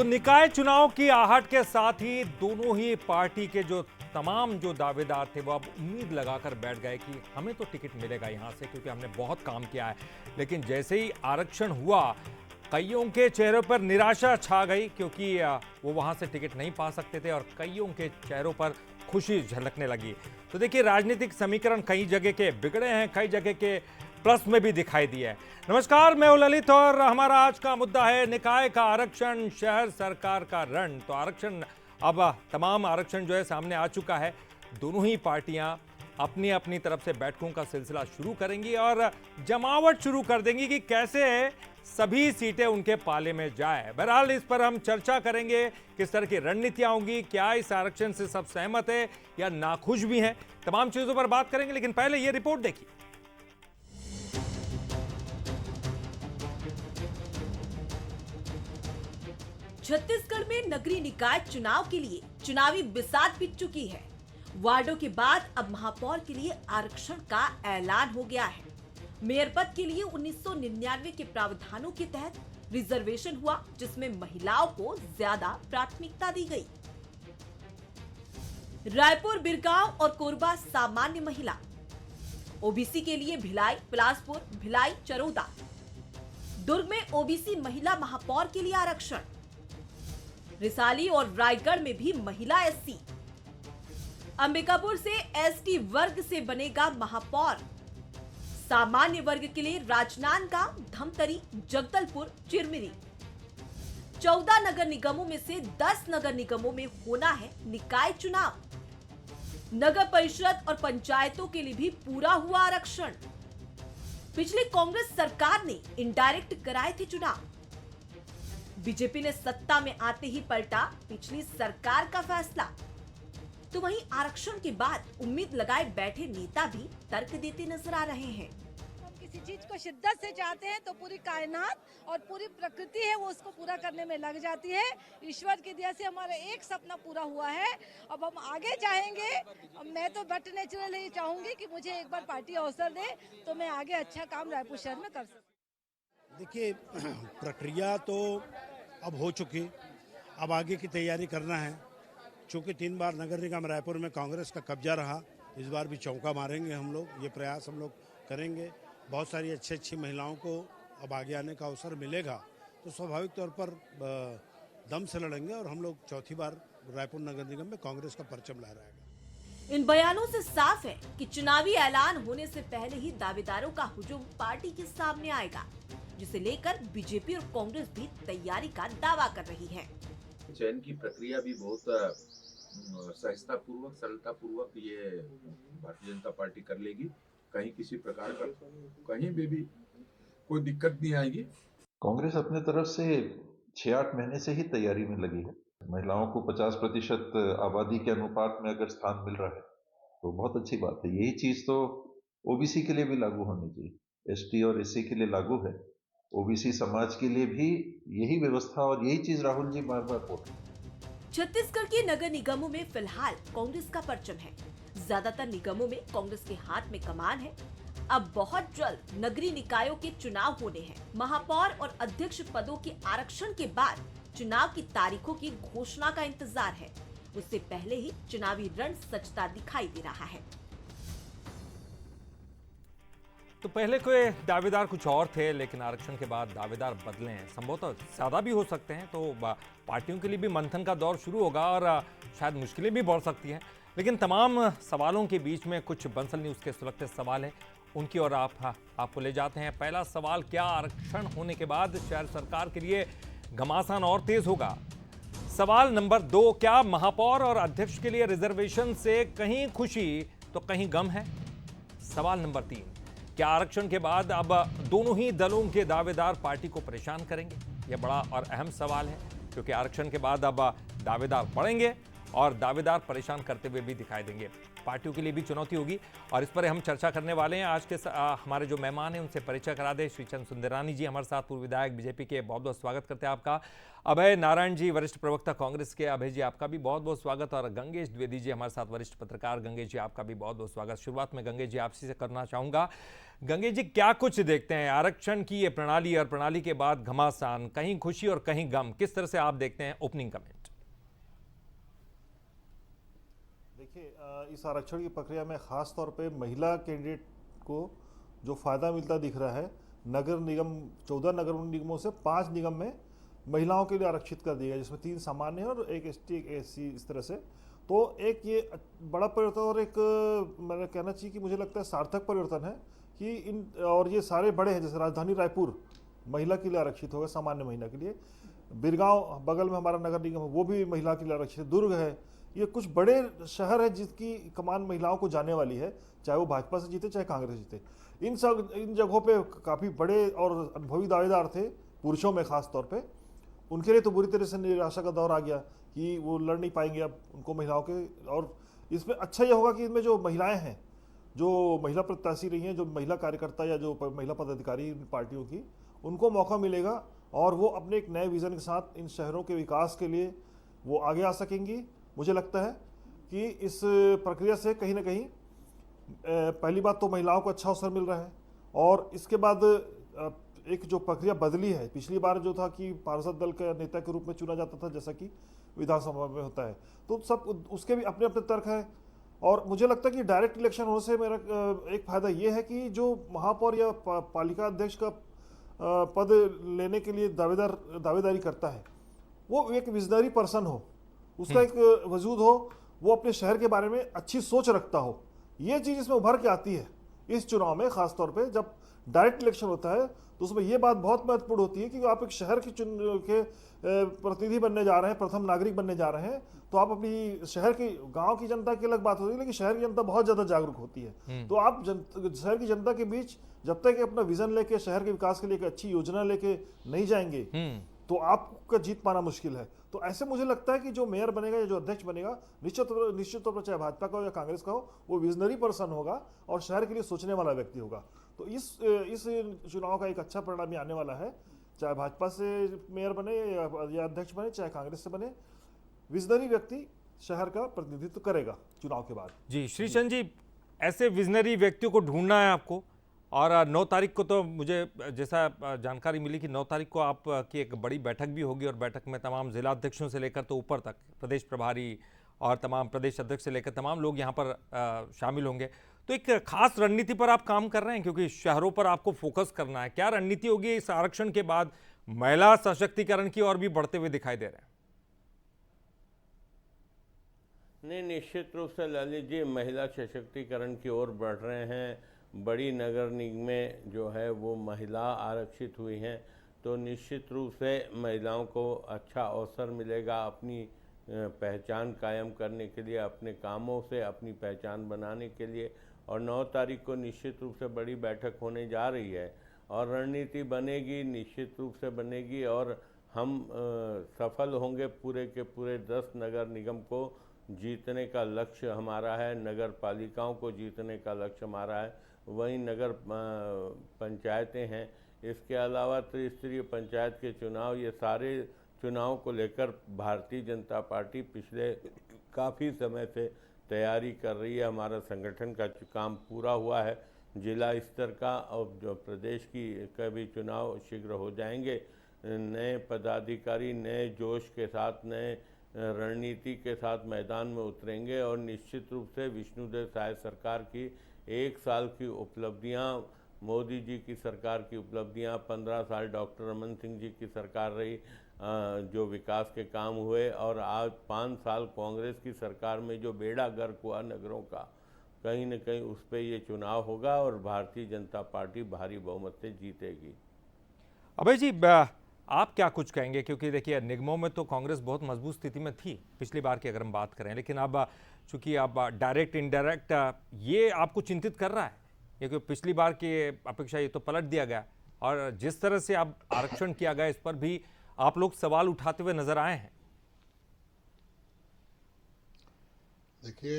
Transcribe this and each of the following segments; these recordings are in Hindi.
तो निकाय चुनाव की आहट के साथ ही दोनों ही पार्टी के तमाम दावेदार थे वो अब उम्मीद लगाकर बैठ गए कि हमें तो टिकट मिलेगा यहां से, क्योंकि हमने बहुत काम किया है। लेकिन जैसे ही आरक्षण हुआ, कईयों के चेहरों पर निराशा छा गई, क्योंकि वो वहां से टिकट नहीं पा सकते थे और कईयों के चेहरों पर खुशी झलकने लगी। तो देखिए, राजनीतिक समीकरण कई जगह के बिगड़े हैं, कई जगह के प्लस में भी दिखाई दिया है। नमस्कार, मैं हूं ललित और हमारा आज का मुद्दा है निकाय का आरक्षण, शहर सरकार का रण। तो आरक्षण, अब तमाम आरक्षण जो है सामने आ चुका है। दोनों ही पार्टियां अपनी अपनी तरफ से बैठकों का सिलसिला शुरू करेंगी और जमावट शुरू कर देंगी कि कैसे सभी सीटें उनके पाले में जाए। बहरहाल इस पर हम चर्चा करेंगे, किस तरह की रणनीतियां होंगी, क्या इस आरक्षण से सब सहमत है या नाखुश भी हैं, तमाम चीजों पर बात करेंगे। लेकिन पहले ये रिपोर्ट देखिए। छत्तीसगढ़ में नगरीय निकाय चुनाव के लिए चुनावी बिसात बीत चुकी है। वार्डों के बाद अब महापौर के लिए आरक्षण का ऐलान हो गया है। मेयर पद के लिए 1999 के प्रावधानों के तहत रिजर्वेशन हुआ, जिसमें महिलाओं को ज्यादा प्राथमिकता दी गई। रायपुर, बिरगांव और कोरबा सामान्य महिला, ओबीसी के लिए भिलाई, बिलासपुर, भिलाई, चरोदा। दुर्ग में ओबीसी महिला महापौर के लिए आरक्षण। रिसाली और रायगढ़ में भी महिला एससी। अंबिकापुर से एसटी वर्ग से बनेगा महापौर। सामान्य वर्ग के लिए राजनांदगांव, धमतरी, जगदलपुर, चिरमिरी। 14 नगर निगमों में से 10 नगर निगमों में होना है निकाय चुनाव। नगर परिषद और पंचायतों के लिए भी पूरा हुआ आरक्षण। पिछली कांग्रेस सरकार ने इनडायरेक्ट कराए थे चुनाव। बीजेपी ने सत्ता में आते ही पलटा पिछली सरकार का फैसला। तो वहीं आरक्षण के बाद उम्मीद लगाए बैठे नेता भी तर्क देते नजर आ रहे हैं। हम किसी चीज को शिद्दत से चाहते हैं तो पूरी कायनात और पूरी प्रकृति है वो उसको पूरा करने में लग जाती है। ईश्वर की दया से हमारा एक सपना पूरा हुआ है। अब हम आगे चाहेंगे। मैं तो बट नेचुरल ही चाहूंगी कि मुझे एक बार पार्टी अवसर दे तो मैं आगे अच्छा काम रायपुर शहर में कर सकूं। देखिए, प्रक्रिया तो अब हो चुकी, अब आगे की तैयारी करना है। चूँकि 3 बार नगर निगम रायपुर में कांग्रेस का कब्जा रहा, इस बार भी चौका मारेंगे हम लोग। ये प्रयास हम लोग करेंगे। बहुत सारी अच्छी महिलाओं को अब आगे आने का अवसर मिलेगा, तो स्वाभाविक तौर पर दम से लड़ेंगे और हम लोग चौथी बार रायपुर नगर निगम में कांग्रेस का परचम लहराएगा। इन बयानों से साफ है कि चुनावी ऐलान होने से पहले ही दावेदारों का हुजूम पार्टी के सामने आएगा, जिसे लेकर बीजेपी और कांग्रेस भी तैयारी का दावा कर रही है। चयन की प्रक्रिया भी बहुत सहजता पूर्वक, सरलता पूर्वक ये भारतीय जनता पार्टी कर लेगी। कहीं किसी प्रकार का कहीं भी कोई दिक्कत नहीं आएगी। कांग्रेस अपने तरफ से 6-8 महीने से ही तैयारी में लगी है। महिलाओं को 50% आबादी के अनुपात में अगर स्थान मिल रहा है तो बहुत अच्छी बात है। यही चीज तो ओबीसी के लिए भी लागू होनी चाहिए, एसटी और एससी के लिए लागू है, ओबीसी समाज के लिए भी यही व्यवस्था और यही चीज राहुल जी बार बार बोल रहे हैं। छत्तीसगढ़ के नगर निगमों में फिलहाल कांग्रेस का परचम है। ज्यादातर निगमों में कांग्रेस के हाथ में कमान है। अब बहुत जल्द नगरीय निकायों के चुनाव होने हैं। महापौर और अध्यक्ष पदों के आरक्षण के बाद चुनाव की तारीखों की घोषणा का इंतजार है। उससे पहले ही चुनावी रण सजता दिखाई दे रहा है। तो पहले कोई दावेदार कुछ और थे, लेकिन आरक्षण के बाद दावेदार बदले हैं। संभवतः ज्यादा भी हो सकते हैं। तो पार्टियों के लिए भी मंथन का दौर शुरू होगा और शायद मुश्किलें भी बढ़ सकती हैं। लेकिन तमाम सवालों के बीच में कुछ बंसल न्यूज़ के सुलगते सवाल हैं, उनकी ओर आपको ले जाते हैं। पहला सवाल, क्या आरक्षण होने के बाद शहर सरकार के लिए घमासान और तेज होगा? सवाल नंबर 2, क्या महापौर और अध्यक्ष के लिए रिजर्वेशन से कहीं खुशी तो कहीं गम है? सवाल नंबर 3, क्या आरक्षण के बाद अब दोनों ही दलों के दावेदार पार्टी को परेशान करेंगे? यह बड़ा और अहम सवाल है, क्योंकि आरक्षण के बाद अब दावेदार बढ़ेंगे और दावेदार परेशान करते हुए भी दिखाई देंगे। पार्टियों के लिए भी चुनौती होगी और इस पर हम चर्चा करने वाले हैं। आज के हमारे जो मेहमान हैं उनसे परिचय करा दे। श्रीचंद सुंदरानी जी हमारे साथ, पूर्व विधायक बीजेपी के, बहुत बहुत स्वागत करते हैं आपका। अभय नारायण जी, वरिष्ठ प्रवक्ता कांग्रेस के, अभय जी आपका भी बहुत बहुत स्वागत। और गंगेश द्विवेदी जी हमारे साथ, वरिष्ठ पत्रकार, गंगेश जी आपका भी बहुत बहुत स्वागत। शुरुआत में गंगेश जी आपसे से करना चाहूंगा। गंगेश जी, क्या कुछ देखते हैं आरक्षण की ये प्रणाली और प्रणाली के बाद घमासान, कहीं खुशी और कहीं गम, किस तरह से आप देखते हैं? Opening comment. देखिए, इस आरक्षण की प्रक्रिया में खास तौर पे महिला कैंडिडेट को जो फायदा मिलता दिख रहा है, नगर निगम 14 नगर निगमों से 5 निगम में महिलाओं के लिए आरक्षित कर दिया गया, जिसमें 3 सामान्य है और एक एसटी, एक एससी, इस तरह से। तो एक ये बड़ा परिवर्तन और एक मैंने कहना चाहिए कि मुझे लगता है सार्थक परिवर्तन है कि इन, और ये सारे बड़े हैं, जैसे राजधानी रायपुर महिला के लिए आरक्षित होगा, सामान्य महिला के लिए। बिरगांव बगल में हमारा नगर निगम है, वो भी महिला के लिए आरक्षित है। दुर्ग है, ये कुछ बड़े शहर है जिसकी कमान महिलाओं को जाने वाली है, चाहे वो भाजपा से जीते चाहे कांग्रेस जीते। इन जगहों पे काफ़ी बड़े और अनुभवी दावेदार थे, पुरुषों में खास तौर पे। उनके लिए तो बुरी तरह से निराशा का दौर आ गया कि वो लड़ नहीं पाएंगे अब उनको महिलाओं के। और इसमें अच्छा यह होगा कि इसमें जो महिलाएं हैं, जो महिला प्रत्याशी रही हैं, जो महिला कार्यकर्ता या जो महिला पदाधिकारी पार्टियों की, उनको मौका मिलेगा और वो अपने एक नए विजन के साथ इन शहरों के विकास के लिए वो आगे आ सकेंगी। मुझे लगता है कि इस प्रक्रिया से कहीं ना कहीं पहली बात तो महिलाओं को अच्छा अवसर मिल रहा है, और इसके बाद एक जो प्रक्रिया बदली है, पिछली बार जो था कि पार्षद दल के नेता के रूप में चुना जाता था, जैसा कि विधानसभा में होता है, तो सब उसके भी अपने अपने तर्क हैं। और मुझे लगता है कि डायरेक्ट इलेक्शन होने से मेरा एक फायदा ये है कि जो महापौर या पालिका अध्यक्ष का पद लेने के लिए दावेदारी करता है, वो एक विजनरी पर्सन हो, उसका एक वजूद हो, वो अपने शहर के बारे में अच्छी सोच रखता हो। ये चीज़ इसमें उभर के आती है इस चुनाव में। खास तौर पे जब डायरेक्ट इलेक्शन होता है तो उसमें ये बात बहुत महत्वपूर्ण होती है कि आप एक शहर के प्रतिनिधि बनने जा रहे हैं, प्रथम नागरिक बनने जा रहे हैं, तो आप अपनी शहर की, गांव की जनता की अलग बात होती है, लेकिन शहर की जनता बहुत ज़्यादा जागरूक होती है। तो आप शहर की जनता के बीच जब तक अपना विजन लेके, शहर के विकास के लिए एक अच्छी योजना लेके नहीं जाएंगे तो आपका जीत पाना मुश्किल है। तो ऐसे मुझे लगता है कि जो मेयर बनेगा या जो अध्यक्ष बनेगा, निश्चित तौर पर चाहे भाजपा का हो या कांग्रेस का हो, वो विजनरी पर्सन होगा और शहर के लिए सोचने वाला व्यक्ति होगा। तो इस चुनाव का एक अच्छा परिणाम आने वाला है, चाहे भाजपा से मेयर बने या अध्यक्ष बने, चाहे कांग्रेस से बने, विजनरी व्यक्ति शहर का प्रतिनिधित्व करेगा चुनाव के बाद। जी श्रीचंद जी, ऐसे विजनरी व्यक्तियों को ढूंढना है आपको, और 9 तारीख को तो मुझे जैसा जानकारी मिली कि 9 तारीख को आपकी एक बड़ी बैठक भी होगी, और बैठक में तमाम जिला अध्यक्षों से लेकर तो ऊपर तक प्रदेश प्रभारी और तमाम प्रदेश अध्यक्ष से लेकर तमाम लोग यहाँ पर शामिल होंगे। तो एक खास रणनीति पर आप काम कर रहे हैं, क्योंकि शहरों पर आपको फोकस करना है। क्या रणनीति होगी इस आरक्षण के बाद? महिला सशक्तिकरण की ओर भी बढ़ते हुए दिखाई दे रहे हैं। नहीं, निश्चित रूप से ललित जी महिला सशक्तिकरण की ओर बढ़ रहे हैं। बड़ी नगर निगमें जो है वो महिला आरक्षित हुई हैं, तो निश्चित रूप से महिलाओं को अच्छा अवसर मिलेगा अपनी पहचान कायम करने के लिए, अपने कामों से अपनी पहचान बनाने के लिए। और 9 तारीख को निश्चित रूप से बड़ी बैठक होने जा रही है और रणनीति बनेगी, निश्चित रूप से बनेगी, और हम सफल होंगे। पूरे के पूरे 10 नगर निगम को जीतने का लक्ष्य हमारा है, नगर पालिकाओं को जीतने का लक्ष्य हमारा है। वहीं नगर पंचायतें हैं, इसके अलावा त्रिस्तरीय पंचायत के चुनाव, ये सारे चुनाव को लेकर भारतीय जनता पार्टी पिछले काफ़ी समय से तैयारी कर रही है। हमारा संगठन का काम पूरा हुआ है जिला स्तर का, और जो प्रदेश का भी चुनाव शीघ्र हो जाएंगे। नए पदाधिकारी नए जोश के साथ, नए रणनीति के साथ मैदान में उतरेंगे, और निश्चित रूप से विष्णुदेव साय सरकार की 1 साल की उपलब्धियां, मोदी जी की सरकार की उपलब्धियां, 15 साल डॉक्टर रमन सिंह जी की सरकार रही, जो विकास के काम हुए, और आज 5 साल कांग्रेस की सरकार में जो बेड़ा गर्क हुआ नगरों का, कहीं न कहीं उस पर ये चुनाव होगा और भारतीय जनता पार्टी भारी बहुमत से जीतेगी। अभय जी, आप क्या कुछ कहेंगे? क्योंकि देखिए निगमों में तो कांग्रेस बहुत मजबूत स्थिति में थी पिछली बार की अगर हम बात करें, लेकिन अब चूंकि अब डायरेक्ट इनडायरेक्ट ये आपको चिंतित कर रहा है, क्योंकि पिछली बार की अपेक्षा ये तो पलट दिया गया, और जिस तरह से अब आरक्षण किया गया इस पर भी आप लोग सवाल उठाते हुए नजर आए हैं। देखिए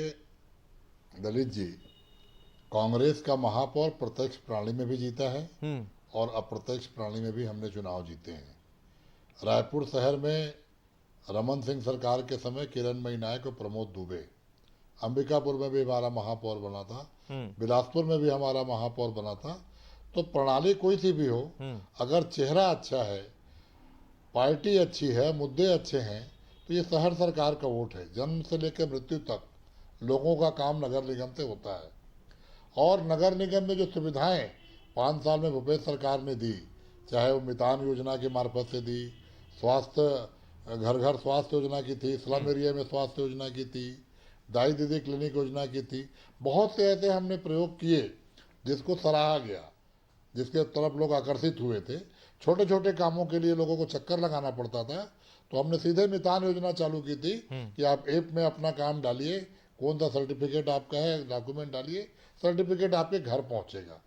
ललित जी, कांग्रेस का महापौर प्रत्यक्ष प्रणाली में भी जीता है और अप्रत्यक्ष प्रणाली में भी हमने चुनाव जीते हैं। रायपुर शहर में रमन सिंह सरकार के समय किरणमयी नायक और प्रमोद दुबे, अंबिकापुर में भी हमारा महापौर बना था, बिलासपुर में भी हमारा महापौर बना था। तो प्रणाली कोई सी भी हो, अगर चेहरा अच्छा है, पार्टी अच्छी है, मुद्दे अच्छे हैं, तो ये शहर सरकार का वोट है। जन्म से लेकर मृत्यु तक लोगों का काम नगर निगम से होता है। और नगर निगम में जो सुविधाएं 5 साल में भूपेश सरकार ने दी, चाहे वो मितान योजना के मार्फत से दी, स्वास्थ्य घर घर स्वास्थ्य योजना की थी, स्लम एरिया में स्वास्थ्य योजना की थी, दाई दीदी क्लिनिक योजना की थी, बहुत से ऐसे हमने प्रयोग किए जिसको सराहा गया, जिसके तरफ लोग आकर्षित हुए थे। छोटे छोटे कामों के लिए लोगों को चक्कर लगाना पड़ता था, तो हमने सीधे मितान योजना चालू की थी कि आप ऐप में अपना काम डालिए, कौन सा सर्टिफिकेट आपका है, डॉक्यूमेंट डालिए, सर्टिफिकेट आपके घर पहुंचेगा।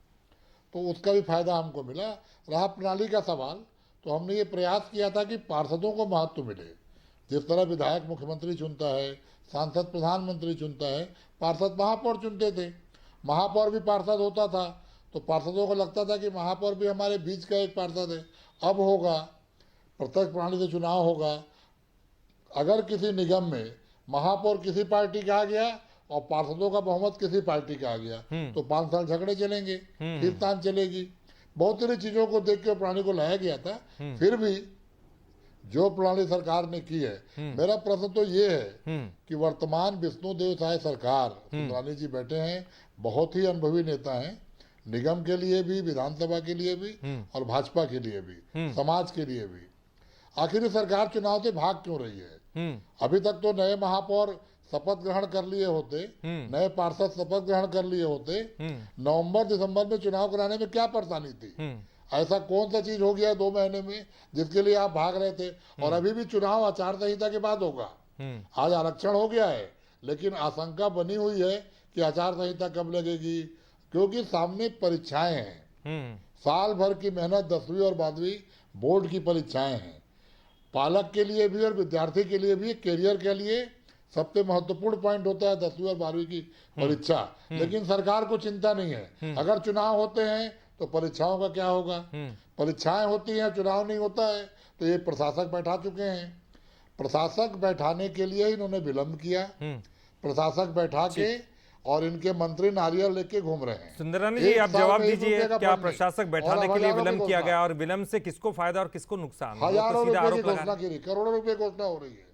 तो उसका भी फायदा हमको मिला। रहा प्रणाली का सवाल, तो हमने ये प्रयास किया था कि पार्षदों को महत्व मिले। जिस तरह विधायक मुख्यमंत्री चुनता है, सांसद प्रधानमंत्री चुनता है, पार्षद महापौर चुनते थे, महापौर भी पार्षद होता था। तो पार्षदों को लगता था कि महापौर भी हमारे बीच का एक पार्षद है। अब होगा प्रत्यक्ष प्रणाली से चुनाव होगा। अगर किसी निगम में महापौर किसी पार्टी का आ गया और पार्षदों का बहुमत किसी पार्टी का आ गया, तो 5 साल झगड़े चलेंगे, फिर तान चलेगी। बहुत सारी चीजों को देख के प्रणाली को लाया गया था। फिर भी जो प्रणाली सरकार ने की है, मेरा प्रश्न तो ये है कि वर्तमान विष्णुदेव साय सरकार, सुंदरानी जी बैठे हैं, बहुत ही अनुभवी नेता हैं, निगम के लिए भी, विधानसभा के लिए भी और भाजपा के लिए भी, समाज के लिए भी। आखिर ये सरकार चुनाव से भाग क्यों रही है? अभी तक तो नए महापौर शपथ ग्रहण कर लिए होते, नए पार्षद शपथ ग्रहण कर लिए होते, नवंबर दिसंबर में चुनाव कराने में क्या परेशानी थी? ऐसा कौन सा चीज हो गया 2 महीने में जिसके लिए आप भाग रहे थे? और अभी भी चुनाव आचार संहिता के बाद होगा। आज आरक्षण हो गया है, लेकिन आशंका बनी हुई है कि आचार संहिता कब लगेगी, क्योंकि सामने परीक्षाएं हैं। साल भर की मेहनत 10वीं और 12वीं बोर्ड की परीक्षाएं हैं। पालक के लिए भी और विद्यार्थी के लिए भी, कैरियर के लिए सबसे महत्वपूर्ण पॉइंट होता है 10वीं और 12वीं की परीक्षा। लेकिन सरकार को चिंता नहीं है। अगर चुनाव होते हैं तो परीक्षाओं का क्या होगा? परीक्षाएं होती हैं, चुनाव नहीं होता है, तो ये प्रशासक बैठा चुके हैं। प्रशासक बैठाने के लिए इन्होंने विलंब किया। प्रशासक बैठा के और इनके मंत्री नारियल लेके घूम रहे हैं। सुंदरानी जी, आप जवाब दीजिए, क्या प्रशासक बैठाने के लिए विलंब किया गया और विलंब से किसको फायदा और किसको नुकसान? हजारों रुपए की घोषणा की रही, करोड़ों रुपए घोषणा हो रही है।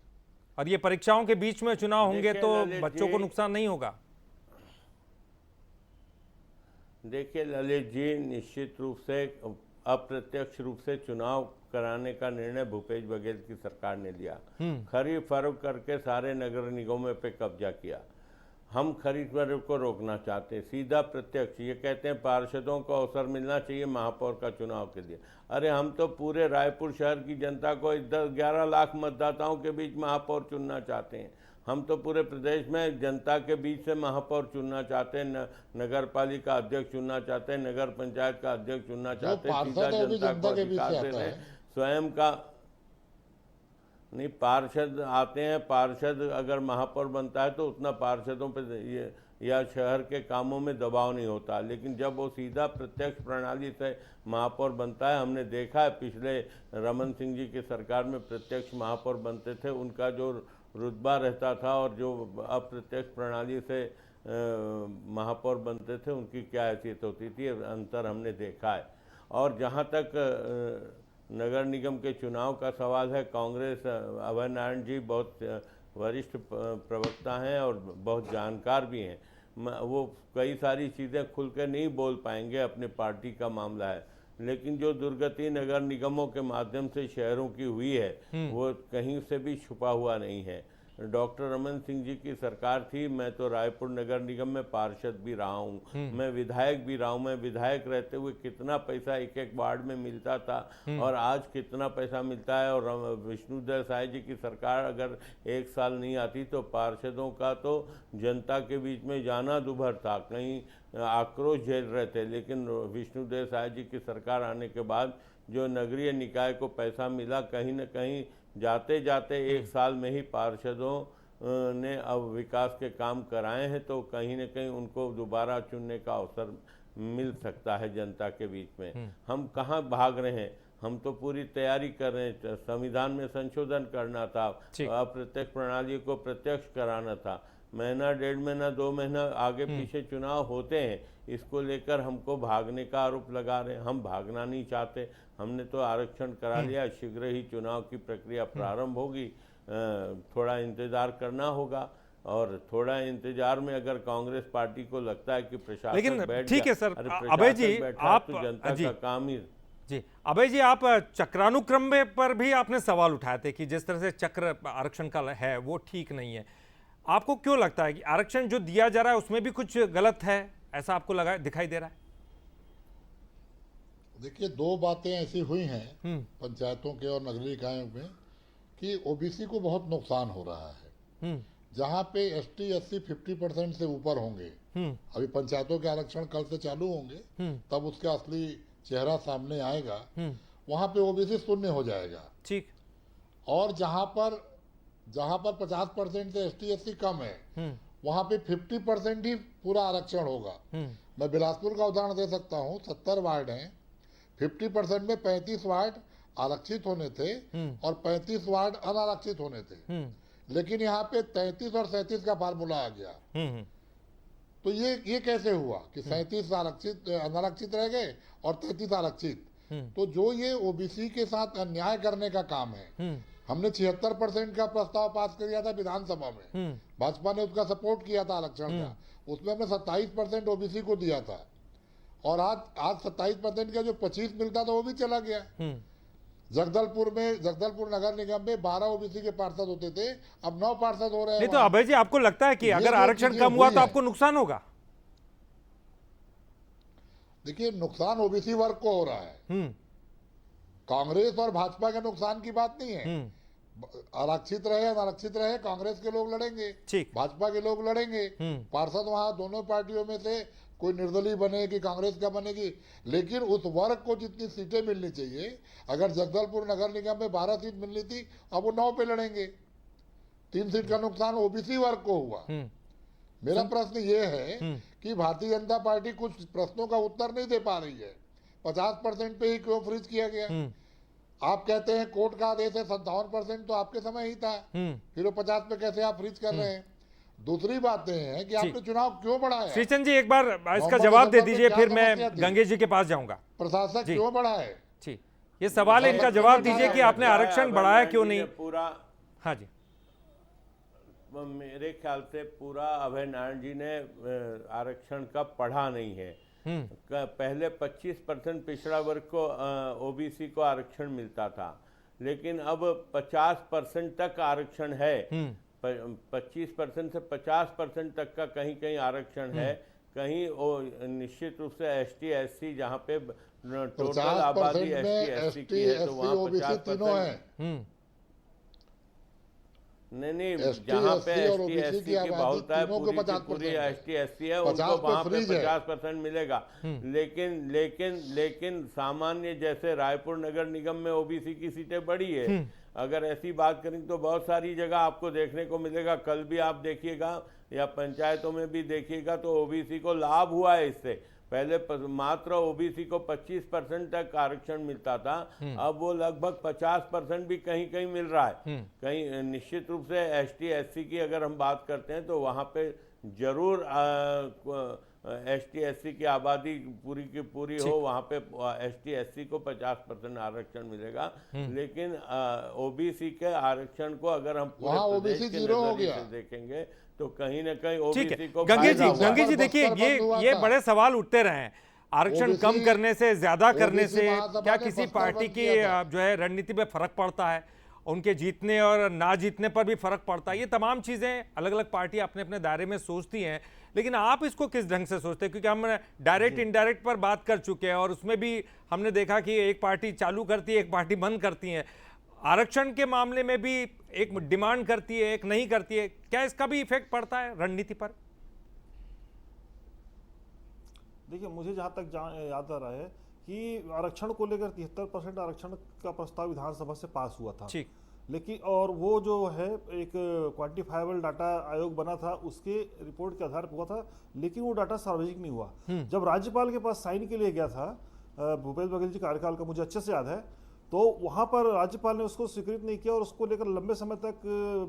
और ये परीक्षाओं के बीच में चुनाव होंगे तो बच्चों को नुकसान नहीं होगा? देखिए ललित जी, निश्चित रूप से अप्रत्यक्ष रूप से चुनाव कराने का निर्णय भूपेश बघेल की सरकार ने लिया। खरीद फरोख्त करके सारे नगर निगमों पे कब्जा किया। हम खरीद फरोख्त को रोकना चाहते हैं, सीधा प्रत्यक्ष। ये कहते हैं पार्षदों को अवसर मिलना चाहिए महापौर का चुनाव के लिए। अरे हम तो पूरे रायपुर शहर की जनता को 10-11 लाख मतदाताओं के बीच महापौर चुनना चाहते हैं। हम तो पूरे प्रदेश में जनता के बीच से महापौर चुनना चाहते हैं, नगर पालिका अध्यक्ष चुनना चाहते हैं, नगर पंचायत का अध्यक्ष चुनना चाहते हैं। सीधा जनता को अधिकार दे रहे हैं। स्वयं का नहीं, पार्षद आते हैं, पार्षद अगर महापौर बनता है तो उतना पार्षदों पे या शहर के कामों में दबाव नहीं होता। लेकिन जब वो सीधा प्रत्यक्ष प्रणाली से महापौर बनता है, हमने देखा है पिछले रमन सिंह जी की सरकार में प्रत्यक्ष महापौर बनते थे, उनका जो रुतबा रहता था और जो अप्रत्यक्ष प्रणाली से महापौर बनते थे उनकी क्या हैसियत होती थी, अंतर हमने देखा है। और जहाँ तक नगर निगम के चुनाव का सवाल है, कांग्रेस, अभय नारायण जी बहुत वरिष्ठ प्रवक्ता हैं और बहुत जानकार भी हैं। वो कई सारी चीज़ें खुल के नहीं बोल पाएंगे, अपने पार्टी का मामला है। लेकिन जो दुर्गति नगर निगमों के माध्यम से शहरों की हुई है वो कहीं से भी छुपा हुआ नहीं है। डॉक्टर रमन सिंह जी की सरकार थी, मैं तो रायपुर नगर निगम में पार्षद भी रहा हूँ, मैं विधायक भी रहा हूँ। मैं विधायक रहते हुए कितना पैसा एक एक वार्ड में मिलता था और आज कितना पैसा मिलता है। और विष्णुदेव साय जी की सरकार अगर 1 साल नहीं आती तो पार्षदों का तो जनता के बीच में जाना दुभर था, कहीं आक्रोश झेल रहे थे। लेकिन विष्णुदेव साय जी की सरकार आने के बाद जो नगरीय निकाय को पैसा मिला, कहीं न कहीं जाते जाते 1 साल में ही पार्षदों ने अब विकास के काम कराए हैं तो कहीं न कहीं उनको दोबारा चुनने का अवसर मिल सकता है जनता के बीच में। हम कहाँ भाग रहे हैं, हम तो पूरी तैयारी कर रहे हैं। संविधान में संशोधन करना था, अप्रत्यक्ष प्रणाली को प्रत्यक्ष कराना था, महीना 1.5 महीना 2 महीना आगे पीछे चुनाव होते हैं, इसको लेकर हमको भागने का आरोप लगा रहे हैं। हम भागना नहीं चाहते, हमने तो आरक्षण करा लिया, शीघ्र ही चुनाव की प्रक्रिया प्रारंभ होगी, थोड़ा इंतजार करना होगा। और थोड़ा इंतजार में अगर कांग्रेस पार्टी को लगता है कि प्रशासन लेकिन बैठ ठीक है सर, अभय जी आप तो जनता का काम ही जी अभय जी आप चक्रानुक्रम में पर भी आपने सवाल उठाए थे कि जिस तरह से चक्र आरक्षण का है वो ठीक नहीं है। आपको क्यों लगता है कि आरक्षण जो दिया जा रहा है उसमें भी कुछ गलत है, ऐसा आपको लगा दिखाई दे रहा है? देखिए, 2 बातें ऐसी हुई हैं पंचायतों के और नगरीय निकायों में कि ओबीसी को बहुत नुकसान हो रहा है। जहां पे एसटी एससी 50% से ऊपर होंगे, अभी पंचायतों के आरक्षण कल से चालू होंगे, तब उसका असली चेहरा सामने आएगा, वहां पे ओबीसी शून्य हो जाएगा। ठीक। और जहां पर 50% से एसटी एससी कम है, वहां पे 50% ही पूरा आरक्षण होगा। मैं बिलासपुर का उदाहरण दे सकता हूँ, 70 वार्ड हैं, 50% में 35 वार्ड आरक्षित होने थे और 35 वार्ड अनारक्षित होने थे, लेकिन यहाँ पे 33 और 37 का फार्मूला आ गया। तो ये कैसे हुआ कि 37 आरक्षित अनारक्षित रह गए और 33 आरक्षित? तो जो ये ओबीसी के साथ अन्याय करने का काम है, हमने 76% का प्रस्ताव पास कर दिया था विधानसभा में, भाजपा ने उसका सपोर्ट किया था आरक्षण का, उसमें हमने 27% ओबीसी को दिया था, और आज 27% का जो 25 मिलता था वो भी चला गया। जगदलपुर नगर निगम में 12 ओबीसी के पार्षद होते थे, अब 9 पार्षद हो रहे हैं। नहीं तो अभय जी आपको लगता है कि अगर आरक्षण कम हुआ तो आपको नुकसान होगा? देखिए, नुकसान ओबीसी वर्ग को हो रहा है, कांग्रेस और भाजपा के नुकसान की बात नहीं है। आरक्षित रहे अनारक्षित रहे, कांग्रेस के लोग लड़ेंगे, भाजपा के लोग लड़ेंगे, पार्षद वहां दोनों पार्टियों में से कोई निर्दलीय बने कि कांग्रेस का बनेगी, लेकिन उस वर्ग को जितनी सीटें मिलनी चाहिए, अगर जगदलपुर नगर निगम में 12 सीट मिलनी थी, अब वो 9 पे लड़ेंगे। 3 सीट का नुकसान ओबीसी वर्ग को हुआ। मेरा प्रश्न ये है कि भारतीय जनता पार्टी कुछ प्रश्नों का उत्तर नहीं दे पा रही है। 50% पे ही क्यों फ्रीज किया गया? आप कहते हैं कोर्ट का आदेश है 57%, तो आपके समय ही था, फिर वो 50 पे कैसे आप फ्रीज कर रहे हैं? दूसरी बात यह है कि आपने चुनाव क्यों बढ़ाया? श्रीचंद जी एक बार इसका जवाब दे दीजिए, फिर मैं गंगेश जी के पास जाऊंगा। प्रशासक क्यों बढ़ा है? जी, ये सवाल है, इनका जवाब दीजिए कि आपने आरक्षण बढ़ाया क्यों नहीं? पूरा हाँ जी, मेरे ख्याल से पूरा अभय नारायण जी ने आरक्षण का पढ़ा नहीं है। पहले 25% पिछड़ा वर्ग को ओबीसी को आरक्षण मिलता था, लेकिन अब 50% तक आरक्षण है। 25% से 50% तक का कहीं कहीं आरक्षण है, कहीं निश्चित रूप से एसटी एससी, जहाँ पे टोटल आबादी एसटी एससी की है, तो वहाँ 50% नहीं, जहाँ पे एसटी एससी की बहुलता है, पूरी एसटी एससी है, उनको वहाँ पे 50% मिलेगा। लेकिन सामान्य जैसे रायपुर नगर निगम में ओबीसी की सीटें बढ़ी है। अगर ऐसी बात करें तो बहुत सारी जगह आपको देखने को मिलेगा, कल भी आप देखिएगा या पंचायतों में भी देखिएगा, तो ओबीसी को लाभ हुआ है इससे। पहले मात्र ओबीसी को 25% तक आरक्षण मिलता था, अब वो लगभग 50% भी कहीं कहीं मिल रहा है। कहीं निश्चित रूप से एसटी एससी की अगर हम बात करते हैं तो वहाँ पे जरूर एसटी एससी की आबादी पूरी की पूरी हो, वहाँ पे एसटी एससी को 50% आरक्षण मिलेगा, लेकिन ओबीसी के आरक्षण को अगर हम पूरे प्रदेश के नजरिए से देखेंगे तो कहीं ना कहीं ओबीसी को गंगेश जी देखिए, ये बड़े सवाल उठते रहे हैं। आरक्षण कम करने से, ज्यादा करने से क्या किसी पार्टी की जो है रणनीति पे फर्क पड़ता है? उनके जीतने और ना जीतने पर भी फर्क पड़ता है? ये तमाम चीजें अलग अलग पार्टी अपने अपने दायरे में सोचती हैं, लेकिन आप इसको किस ढंग से सोचते हैं? क्योंकि हम डायरेक्ट इनडायरेक्ट पर बात कर चुके हैं और उसमें भी हमने देखा कि एक पार्टी चालू करती है, एक पार्टी बंद करती है। आरक्षण के मामले में भी एक डिमांड करती है, एक नहीं करती है। क्या इसका भी इफेक्ट पड़ता है रणनीति पर? देखिए, मुझे जहां तक याद आ रहा है कि आरक्षण को लेकर 73% आरक्षण का प्रस्ताव विधानसभा से पास हुआ था। लेकिन और वो जो है एक क्वांटिफाइबल डाटा आयोग बना था, उसके रिपोर्ट के आधार पर हुआ था, लेकिन वो डाटा सार्वजनिक नहीं हुआ। जब राज्यपाल के पास साइन के लिए गया था, भूपेश बघेल जी कार्यकाल का मुझे अच्छे से याद है, तो वहाँ पर राज्यपाल ने उसको स्वीकृत नहीं किया और उसको लेकर लंबे समय तक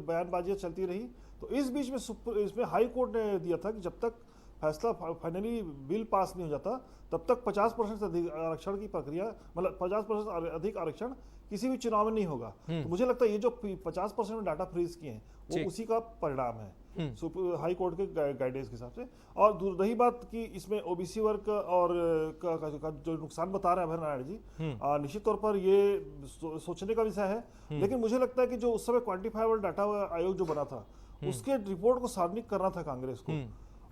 बयानबाजियाँ चलती रही। तो इस बीच में इसमें हाई कोर्ट ने दिया था कि जब तक फैसला फाइनली बिल पास नहीं हो जाता तब तक 50% से अधिक आरक्षण की प्रक्रिया, मतलब 50% अधिक आरक्षण किसी भी चुनाव में नहीं होगा। तो मुझे लगता है ये जो 50% में डाटा फ्रीज किए हैं वो उसी का परिणाम है हाई कोर्ट के गाइडेंस के हिसाब से। और रही बात कि इसमें ओबीसी वर्ग और का जो नुकसान बता रहे हैं अभय नारायण जी, निश्चित तौर पर ये सोचने का विषय है। लेकिन मुझे लगता है कि जो उस समय क्वांटिफाइबल डाटा आयोग जो बना था उसके रिपोर्ट को सार्वजनिक करना था कांग्रेस को,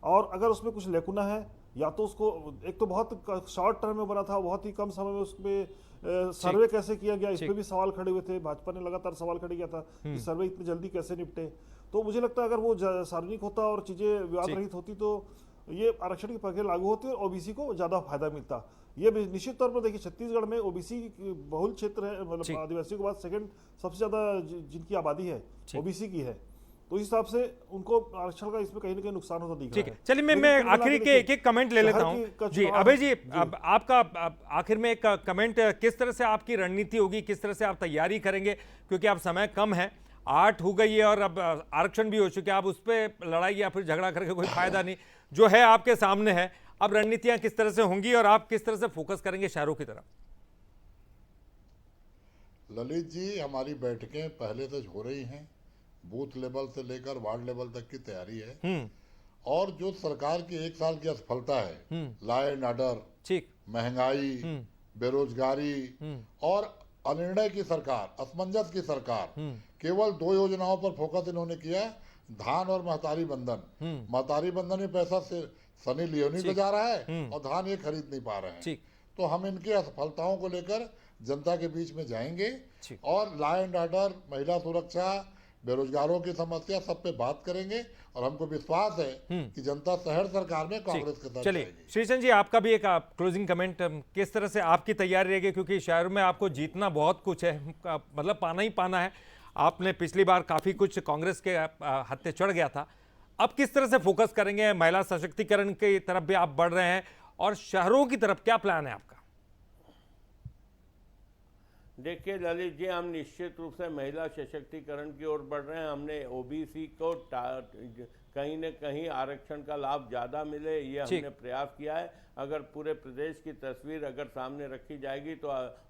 और अगर उसमें कुछ लेकुना है या तो उसको, एक तो बहुत शॉर्ट टर्म में बना था, बहुत ही कम समय में उसमें सर्वे कैसे किया गया, इस पे भी सवाल खड़े हुए थे। भाजपा ने लगातार सवाल खड़े किया था कि सर्वे इतनी जल्दी कैसे निपटे। तो मुझे लगता है अगर वो सार्वजनिक होता और चीजें विवाद रहित होती तो ये आरक्षण की प्रक्रिया लागू होती और ओबीसी को ज्यादा फायदा मिलता। ये भी निश्चित तौर पर देखिए, छत्तीसगढ़ में ओबीसी बहुल क्षेत्र है, मतलब आदिवासियों के बाद सेकंड सबसे ज्यादा जिनकी आबादी है ओबीसी की है, तो इस हिसाब से उनको आरक्षण का इसमें कहीं ना कहीं नुकसान होता दिख रहा है। चलिए मैं आखिरी के एक कमेंट ले लेता हूं जी। अभय जी, अब आपका आखिर में एक कमेंट, किस तरह से आपकी रणनीति होगी, किस तरह से आप तैयारी करेंगे, क्योंकि अब समय कम है, 8 हो गई है और अब आरक्षण भी हो चुके हैं, अब उस पर लड़ाई या फिर झगड़ा करके कोई फायदा नहीं, जो है आपके सामने है। अब रणनीतियां किस तरह से होंगी और आप किस तरह से फोकस करेंगे शहरों की तरफ? ललित जी, हमारी बैठकें पहले से हो रही हैं, बूथ लेवल से लेकर वार्ड लेवल तक की तैयारी है। और जो सरकार की 1 साल की असफलता है, लॉ एंड ऑर्डर, महंगाई, बेरोजगारी और अनिर्णय की सरकार, असमंजस की सरकार, केवल 2 योजनाओं पर फोकस इन्होंने किया, धान और महतारी बंधन। महतारी बंधन में पैसा से सनी लियोनी को जा रहा है और धान ये खरीद नहीं पा रहे हैं। तो हम इनकी असफलताओं को लेकर जनता के बीच में जाएंगे और लॉ एंड ऑर्डर, महिला सुरक्षा, बेरोजगारों की समस्या, सब पे बात करेंगे। और हमको विश्वास है कि जनता शहर सरकार में कांग्रेस के साथ चलिए श्रीचंद जी, आपका भी एक क्लोजिंग कमेंट, किस तरह से आपकी तैयारी रहेगी, क्योंकि शहर में आपको जीतना बहुत कुछ है, मतलब पाना ही पाना है। आपने पिछली बार काफी कुछ कांग्रेस के हत्थे चढ़ गया था, अब किस तरह से फोकस करेंगे? महिला सशक्तिकरण की तरफ भी आप बढ़ रहे हैं और शहरों की तरफ क्या प्लान है आपका? देखिए ललित जी, हम निश्चित रूप से महिला सशक्तिकरण की ओर बढ़ रहे हैं। हमने ओबीसी को कहीं न कहीं आरक्षण का लाभ ज़्यादा मिले, ये हमने प्रयास किया है। अगर पूरे प्रदेश की तस्वीर अगर सामने रखी जाएगी तो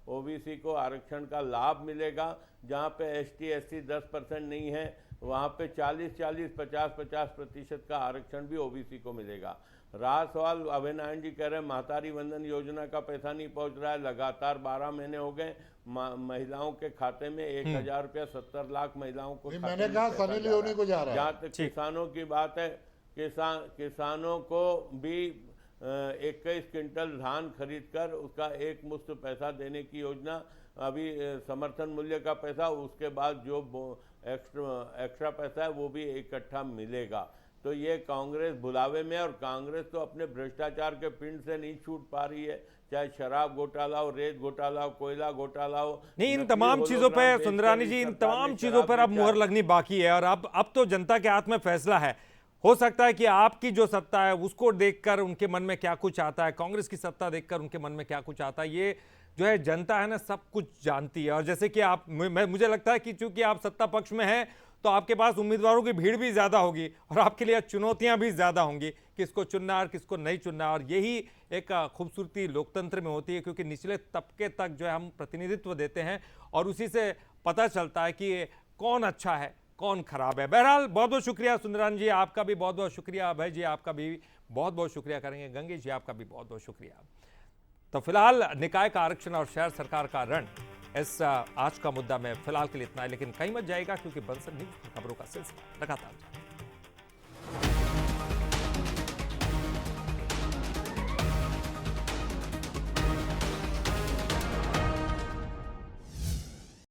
ओबीसी को आरक्षण का लाभ मिलेगा। जहाँ पे एसटी एससी 10% नहीं है, वहाँ पे 40-40, 50-50% का आरक्षण भी ओबीसी को मिलेगा। रहा सवाल, अभय नारायण जी कह रहे हैं महतारी वंदन योजना का पैसा नहीं पहुंच रहा है, लगातार 12 महीने हो गए, महिलाओं के खाते में 1000 रुपया 70 लाख महिलाओं को, मैंने कहा सनी लियोनी को जा रहा है। जहाँ तक किसानों की बात है, किसानों को भी 21 क्विंटल धान खरीदकर उसका एक मुश्त पैसा देने की योजना, अभी समर्थन मूल्य का पैसा, उसके बाद जो एक्स्ट्रा पैसा है वो भी इकट्ठा मिलेगा। तो ये कांग्रेस बुलावे में, और कांग्रेस तो अपने भ्रष्टाचार के पिंड से नहीं छूट पा रही है, चाहे शराब घोटाला हो, रेत घोटाला हो, कोयला घोटाला हो। नहीं, इन तमाम चीजों पर सुंदरानी जी, इन तमाम चीजों पर अब मुहर लगनी बाकी है और अब तो जनता के हाथ में फैसला है। हो सकता है कि आपकी जो सत्ता है उसको देखकर उनके मन में क्या कुछ आता है, कांग्रेस की सत्ता देखकर उनके मन में क्या कुछ आता है, ये जो है जनता है ना सब कुछ जानती है। और जैसे कि आप, मुझे लगता है कि चूंकि आप सत्ता पक्ष में हैं तो आपके पास उम्मीदवारों की भीड़ भी ज्यादा होगी और आपके लिए चुनौतियां भी ज्यादा होंगी, किसको चुनना और किसको नहीं चुनना। और यही एक खूबसूरती लोकतंत्र में होती है, क्योंकि निचले तबके तक जो है हम प्रतिनिधित्व देते हैं और उसी से पता चलता है कि कौन अच्छा है कौन खराब है। बहरहाल बहुत बहुत शुक्रिया सुंदरानी जी, आपका भी बहुत बहुत शुक्रिया। अभय जी आपका भी बहुत बहुत शुक्रिया करेंगे। गंगेश जी आपका भी बहुत बहुत शुक्रिया। तो फिलहाल निकाय का आरक्षण और शहर सरकार का रण, इस आज का मुद्दा में फिलहाल के लिए इतना है, लेकिन कहीं मत जाएगा क्योंकि बंसल न्यूज़ खबरों का सिलसिला लगातार